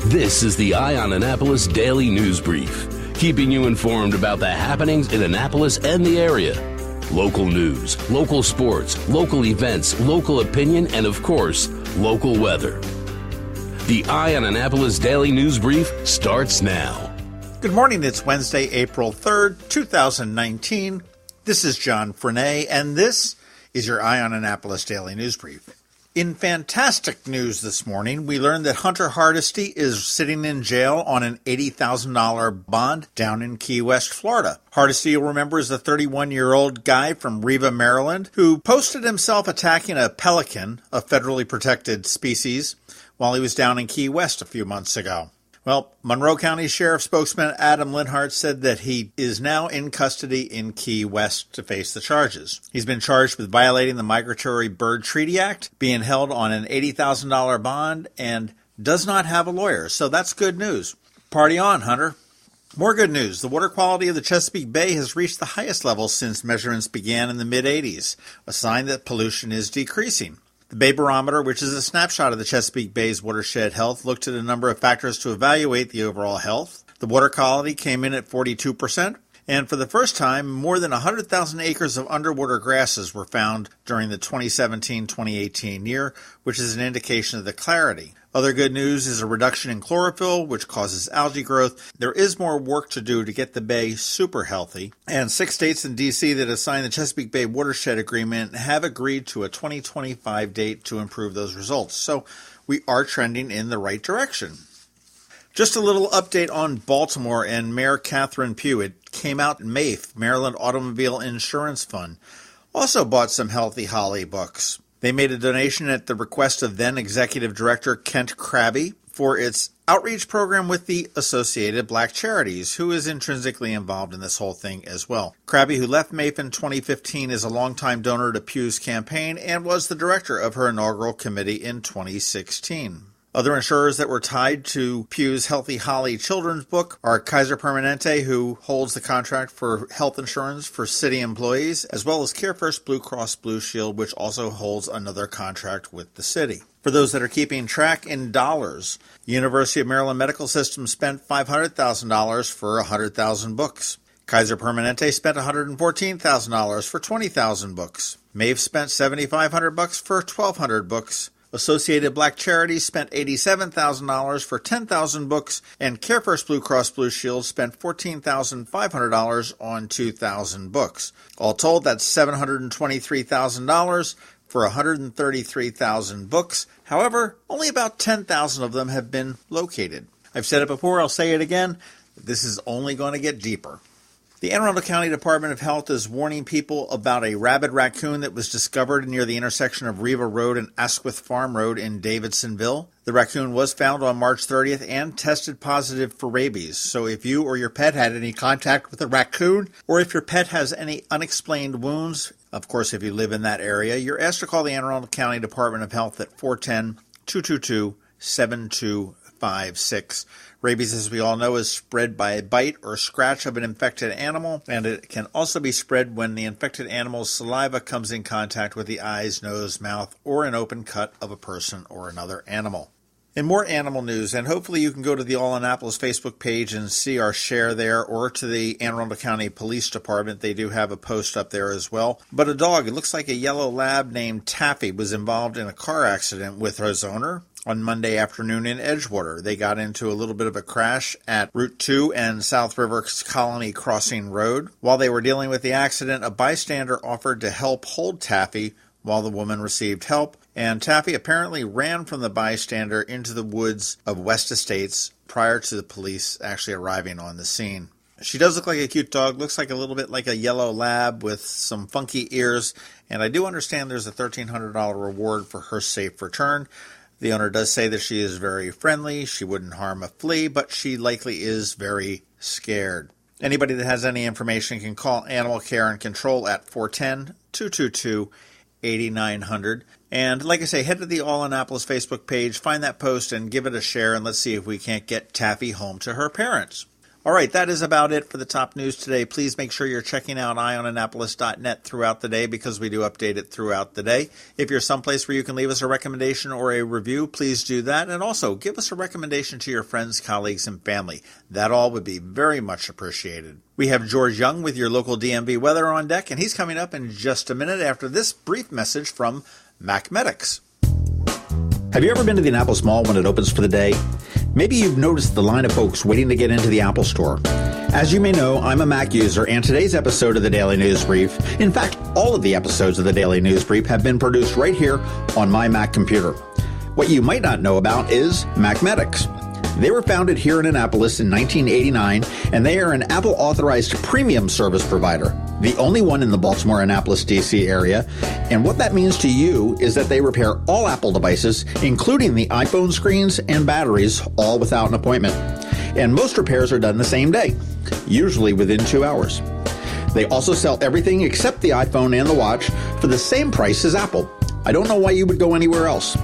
This is the Eye on Annapolis Daily News Brief, keeping you informed about the happenings in Annapolis and the area. Local news, local sports, local events, local opinion, and of course, local weather. The Eye on Annapolis Daily News Brief starts now. Good morning. It's Wednesday, April 3rd, 2019. This is John Frenaye, and this is your Eye on Annapolis Daily News Brief. In fantastic news this morning, we learned that Hunter Hardesty is sitting in jail on an $80,000 bond down in Key West, Florida. Hardesty, you'll remember, is a 31-year-old guy from Riva, Maryland, who posted himself attacking a pelican, a federally protected species, while he was down in Key West a few months ago. Well, Monroe County Sheriff spokesman Adam Linhart said that he is now in custody in Key West to face the charges. He's been charged with violating the Migratory Bird Treaty Act, being held on an $80,000 bond, and does not have a lawyer. So that's good news. Party on, Hunter. More good news. The water quality of the Chesapeake Bay has reached the highest level since measurements began in the mid-'80s, a sign that pollution is decreasing. The Bay Barometer, which is a snapshot of the Chesapeake Bay's watershed health, looked at a number of factors to evaluate the overall health. The water quality came in at 42%, and for the first time, more than 100,000 acres of underwater grasses were found during the 2017-2018 year, which is an indication of the clarity. Other good news is a reduction in chlorophyll, which causes algae growth. There is more work to do to get the bay super healthy. And 6 states in D.C. that have signed the Chesapeake Bay Watershed Agreement have agreed to a 2025 date to improve those results. So we are trending in the right direction. Just a little update on Baltimore and Mayor Catherine Pugh. It came out in MAIF, Maryland Automobile Insurance Fund, also bought some Healthy Holly books. They made a donation at the request of then Executive Director Kent Krabbe for its outreach program with the Associated Black Charities, who is intrinsically involved in this whole thing as well. Krabbe, who left MAIF in 2015, is a longtime donor to Pugh's campaign and was the director of her inaugural committee in 2016. Other insurers that were tied to Pugh's Healthy Holly children's book are Kaiser Permanente, who holds the contract for health insurance for city employees, as well as CareFirst Blue Cross Blue Shield, which also holds another contract with the city. For those that are keeping track in dollars, the University of Maryland Medical System spent $500,000 for 100,000 books. Kaiser Permanente spent $114,000 for 20,000 books. MAIF spent $7,500 for 1,200 books. Associated Black Charities spent $87,000 for 10,000 books, and CareFirst Blue Cross Blue Shield spent $14,500 on 2,000 books. All told, that's $723,000 for 133,000 books. However, only about 10,000 of them have been located. I've said it before, I'll say it again, this is only going to get deeper. The Anne Arundel County Department of Health is warning people about a rabid raccoon that was discovered near the intersection of Riva Road and Asquith Farm Road in Davidsonville. The raccoon was found on March 30th and tested positive for rabies. So if you or your pet had any contact with a raccoon, or if your pet has any unexplained wounds, of course, if you live in that area, you're asked to call the Anne Arundel County Department of Health at 410-222-7256. Rabies, as we all know, is spread by a bite or scratch of an infected animal, and it can also be spread when the infected animal's saliva comes in contact with the eyes, nose, mouth, or an open cut of a person or another animal. In more animal news, and hopefully you can go to the All Annapolis Facebook page and see our share there, or to the Anne Arundel County Police Department. They do have a post up there as well. But a dog, it looks like a yellow lab named Taffy, was involved in a car accident with his owner on Monday afternoon in Edgewater. They got into a little bit of a crash at Route 2 and South River Colony Crossing Road. While they were dealing with the accident, a bystander offered to help hold Taffy while the woman received help, and Taffy apparently ran from the bystander into the woods of West Estates prior to the police actually arriving on the scene. She does look like a cute dog, looks like a little bit like a yellow lab with some funky ears, and I do understand there's a $1,300 reward for her safe return. The owner does say that she is very friendly, she wouldn't harm a flea, but she likely is very scared. Anybody that has any information can call Animal Care and Control at 410-222-8900. And like I say, head to the All Annapolis Facebook page, find that post, and give it a share, and let's see if we can't get Taffy home to her parents. All right, that is about it for the top news today. Please make sure you're checking out eyeonannapolis.net throughout the day because we do update it throughout the day. If you're someplace where you can leave us a recommendation or a review, please do that. And also, give us a recommendation to your friends, colleagues, and family. That all would be very much appreciated. We have George Young with your local DMV weather on deck, and he's coming up in just a minute after this brief message from Mac Medics. Have you ever been to the Annapolis Mall when it opens for the day? Maybe you've noticed the line of folks waiting to get into the Apple Store. As you may know, I'm a Mac user, and today's episode of the Daily News Brief, in fact, all of the episodes of the Daily News Brief have been produced right here on my Mac computer. What you might not know about is Mac Medics. They were founded here in Annapolis in 1989, and they are an Apple-authorized premium service provider, the only one in the Baltimore, Annapolis, D.C. area. And what that means to you is that they repair all Apple devices, including the iPhone screens and batteries, all without an appointment. And most repairs are done the same day, usually within 2 hours. They also sell everything except the iPhone and the watch for the same price as Apple. I don't know why you would go anywhere else.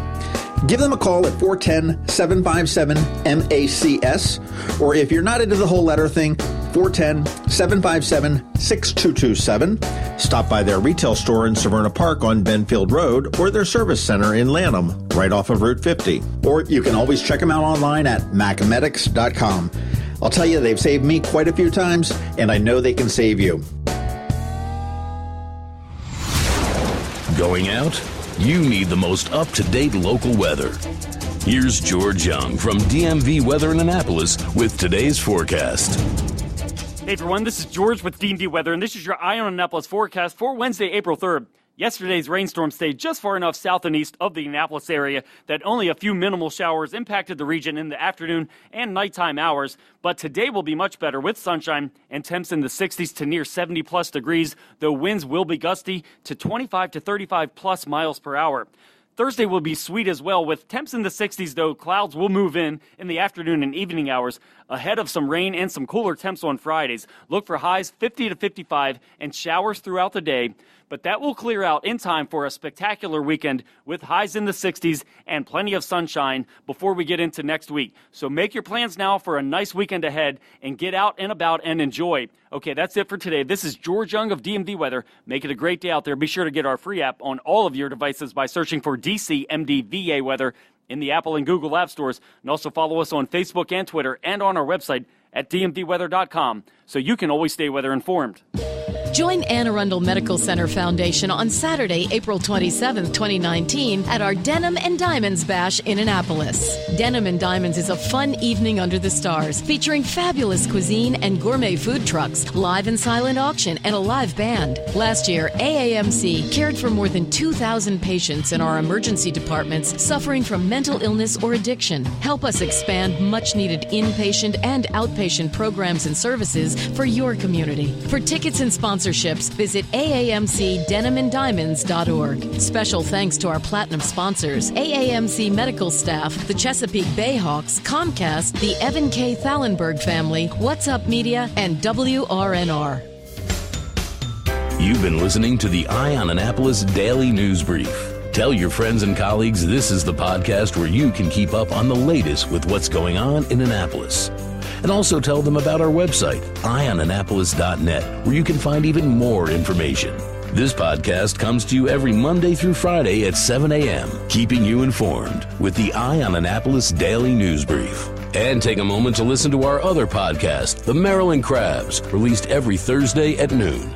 Give them a call at 410-757-MACS, or if you're not into the whole letter thing, 410-757-6227. Stop by their retail store in Severna Park on Benfield Road, or their service center in Lanham, right off of Route 50. Or you can always check them out online at macmedics.com. I'll tell you, they've saved me quite a few times, and I know they can save you. Going out? You need the most up-to-date local weather. Here's George Young from DMV Weather in Annapolis with today's forecast. Hey everyone, this is George with DMV Weather, and this is your Eye on Annapolis forecast for Wednesday, April 3rd. Yesterday's rainstorm stayed just far enough south and east of the Annapolis area that only a few minimal showers impacted the region in the afternoon and nighttime hours. But today will be much better with sunshine and temps in the 60s to near 70-plus degrees, though winds will be gusty to 25 to 35-plus miles per hour. Thursday will be sweet as well, with temps in the 60s, though clouds will move in the afternoon and evening hours, ahead of some rain and some cooler temps on Fridays. Look for highs 50 to 55 and showers throughout the day, but that will clear out in time for a spectacular weekend with highs in the 60s and plenty of sunshine before we get into next week. So make your plans now for a nice weekend ahead and get out and about and enjoy. Okay, that's it for today. This is George Young of DMV Weather. Make it a great day out there. Be sure to get our free app on all of your devices by searching for DCMDVA Weather in the Apple and Google App Stores. And also follow us on Facebook and Twitter and on our website at dmvweather.com so you can always stay weather informed. Join Anne Arundel Medical Center Foundation on Saturday, April 27, 2019 at our Denim and Diamonds Bash in Annapolis. Denim and Diamonds is a fun evening under the stars featuring fabulous cuisine and gourmet food trucks, live and silent auction, and a live band. Last year, AAMC cared for more than 2,000 patients in our emergency departments suffering from mental illness or addiction. Help us expand much-needed inpatient and outpatient programs and services for your community. For tickets and sponsorships, visit aamcdenimanddiamonds.org. Special thanks to our platinum sponsors, AAMC medical staff, the Chesapeake Bay Hawks, Comcast, the Evan K. Thallenberg family, What's Up Media, and WRNR. You've been listening to the Eye on Annapolis Daily News Brief. Tell your friends and colleagues this is the podcast where you can keep up on the latest with what's going on in Annapolis. And also tell them about our website, eyeonannapolis.net, where you can find even more information. This podcast comes to you every Monday through Friday at 7 a.m., keeping you informed with the Eye on Annapolis Daily News Brief. And take a moment to listen to our other podcast, The Maryland Crabs, released every Thursday at noon.